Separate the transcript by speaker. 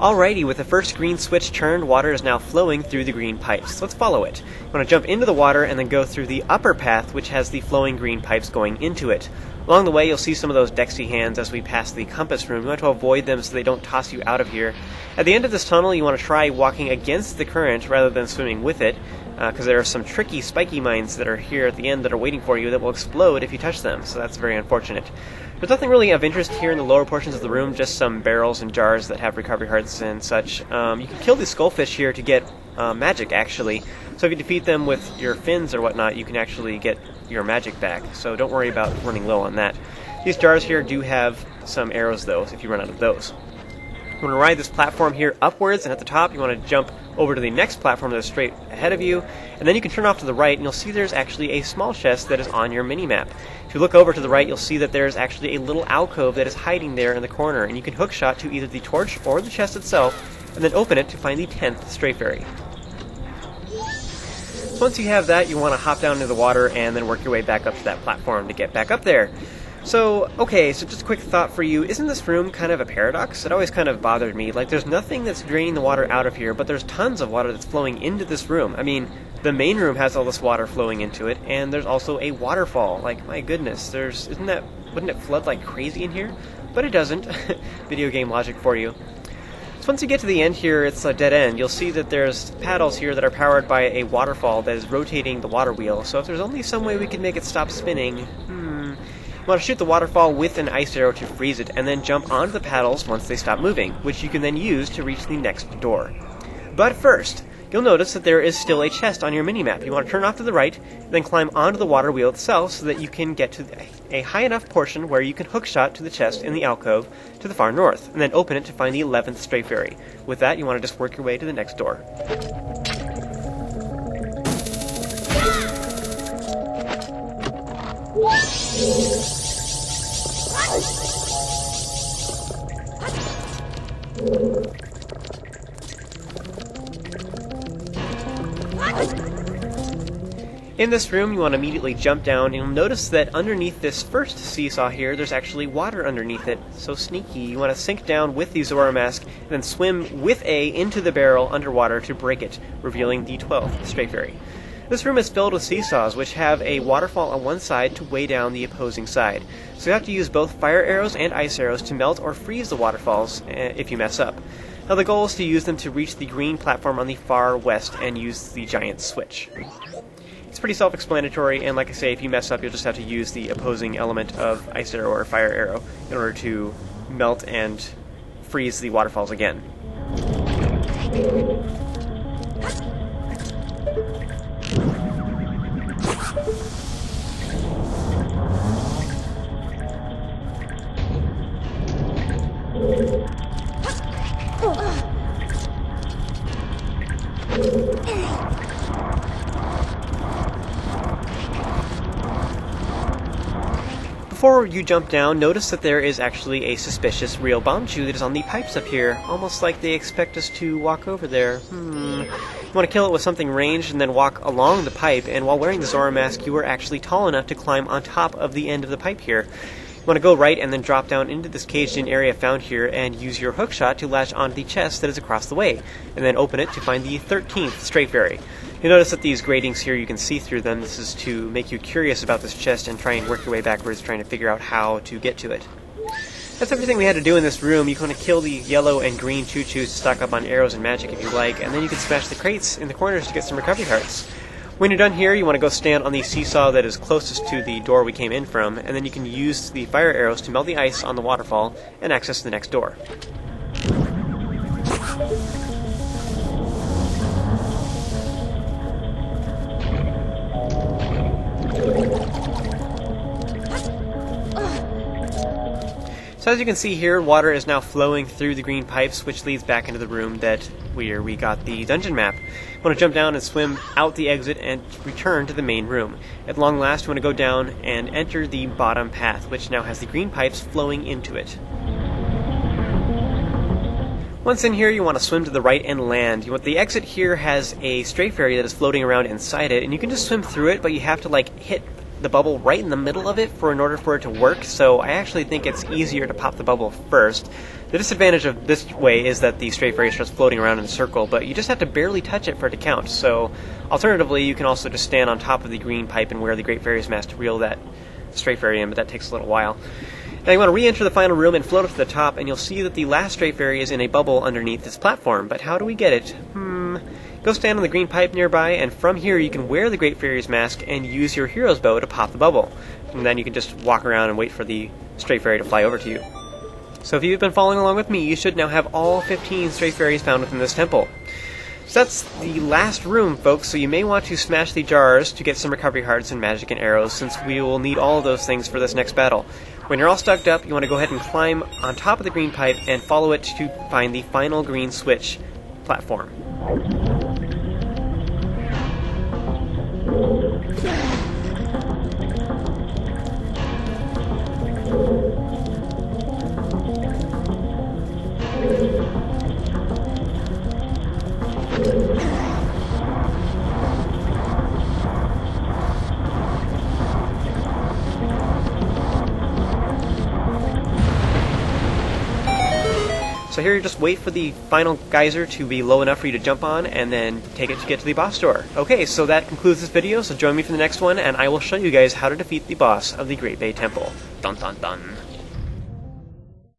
Speaker 1: Alrighty, with the first green switch turned, water is now flowing through the green pipes. Let's follow it. You want to jump into the water and then go through the upper path, which has the flowing green pipes going into it. Along the way, you'll see some of those Dexy hands as we pass the compass room. You want to avoid them so they don't toss you out of here. At the end of this tunnel, you want to try walking against the current rather than swimming with it, because there are some tricky spiky mines that are here at the end that are waiting for you that will explode if you touch them, so that's very unfortunate. There's nothing really of interest here in the lower portions of the room, just some barrels and jars that have recovery hearts and such. You can kill these skullfish here to get magic, actually. So if you defeat them with your fins or whatnot, you can actually get your magic back, so don't worry about running low on that. These jars here do have some arrows, though, if you run out of those. You want to ride this platform here upwards, and at the top you want to jump over to the next platform that is straight ahead of you, and then you can turn off to the right, and you'll see there's actually a small chest that is on your mini-map. If you look over to the right, you'll see that there's actually a little alcove that is hiding there in the corner, and you can hookshot to either the torch or the chest itself, and then open it to find the 10th Stray Fairy. So once you have that, you want to hop down into the water and then work your way back up to that platform to get back up there. So just a quick thought for you. Isn't this room kind of a paradox? It always kind of bothered me. Like, there's nothing that's draining the water out of here, but there's tons of water that's flowing into this room. I mean, the main room has all this water flowing into it, and there's also a waterfall. Like, my goodness, wouldn't it flood like crazy in here? But it doesn't. Video game logic for you. So once you get to the end here, it's a dead end. You'll see that there's paddles here that are powered by a waterfall that is rotating the water wheel. So if there's only some way we can make it stop spinning, you want to shoot the waterfall with an ice arrow to freeze it, and then jump onto the paddles once they stop moving, which you can then use to reach the next door. But first, you'll notice that there is still a chest on your minimap. You want to turn off to the right, then climb onto the water wheel itself so that you can get to a high enough portion where you can hookshot to the chest in the alcove to the far north, and then open it to find the 11th Stray Fairy. With that, you want to just work your way to the next door. In this room, you want to immediately jump down, and you'll notice that underneath this first seesaw here, there's actually water underneath it. So sneaky. You want to sink down with the Zora mask, and then swim with A into the barrel underwater to break it, revealing the 12th Stray Fairy. This room is filled with seesaws, which have a waterfall on one side to weigh down the opposing side. So you have to use both fire arrows and ice arrows to melt or freeze the waterfalls if you mess up. Now the goal is to use them to reach the green platform on the far west and use the giant switch. It's pretty self-explanatory, and like I say, if you mess up, you'll just have to use the opposing element of ice arrow or fire arrow in order to melt and freeze the waterfalls again. Before you jump down, notice that there is actually a suspicious real Bombchu that is on the pipes up here, almost like they expect us to walk over there. You want to kill it with something ranged and then walk along the pipe, and while wearing the Zora mask, you are actually tall enough to climb on top of the end of the pipe here. You want to go right and then drop down into this caged-in area found here and use your hookshot to latch onto the chest that is across the way, and then open it to find the 13th Stray Fairy. You'll notice that these gratings here, you can see through them. This is to make you curious about this chest and try and work your way backwards, trying to figure out how to get to it. That's everything we had to do in this room. You can want to kill the yellow and green choo-choos to stock up on arrows and magic if you like, and then you can smash the crates in the corners to get some recovery hearts. When you're done here, you want to go stand on the seesaw that is closest to the door we came in from, and then you can use the fire arrows to melt the ice on the waterfall and access the next door. So as you can see here, water is now flowing through the green pipes, which leads back into the room where we got the dungeon map. You want to jump down and swim out the exit and return to the main room. At long last, you want to go down and enter the bottom path, which now has the green pipes flowing into it. Once in here, you want to swim to the right and land. The exit here has a Stray Fairy that is floating around inside it, and you can just swim through it, but you have to hit the bubble right in the middle of it in order for it to work, so I actually think it's easier to pop the bubble first. The disadvantage of this way is that the stray fairy starts floating around in a circle, but you just have to barely touch it for it to count. So, alternatively, you can also just stand on top of the green pipe and wear the Great Fairy's Mask to reel that stray fairy in, but that takes a little while. Now you want to re-enter the final room and float up to the top, and you'll see that the last stray fairy is in a bubble underneath this platform. But how do we get it? Go stand on the green pipe nearby, and from here you can wear the Great Fairy's Mask and use your hero's bow to pop the bubble. And then you can just walk around and wait for the stray fairy to fly over to you. So if you've been following along with me, you should now have all 15 stray fairies found within this temple. So that's the last room, folks, so you may want to smash the jars to get some recovery hearts and magic and arrows, since we will need all of those things for this next battle. When you're all stocked up, you want to go ahead and climb on top of the green pipe and follow it to find the final green switch platform. So here you just wait for the final geyser to be low enough for you to jump on, and then take it to get to the boss door. Okay, so that concludes this video, so join me for the next one, and I will show you guys how to defeat the boss of the Great Bay Temple. Dun dun dun.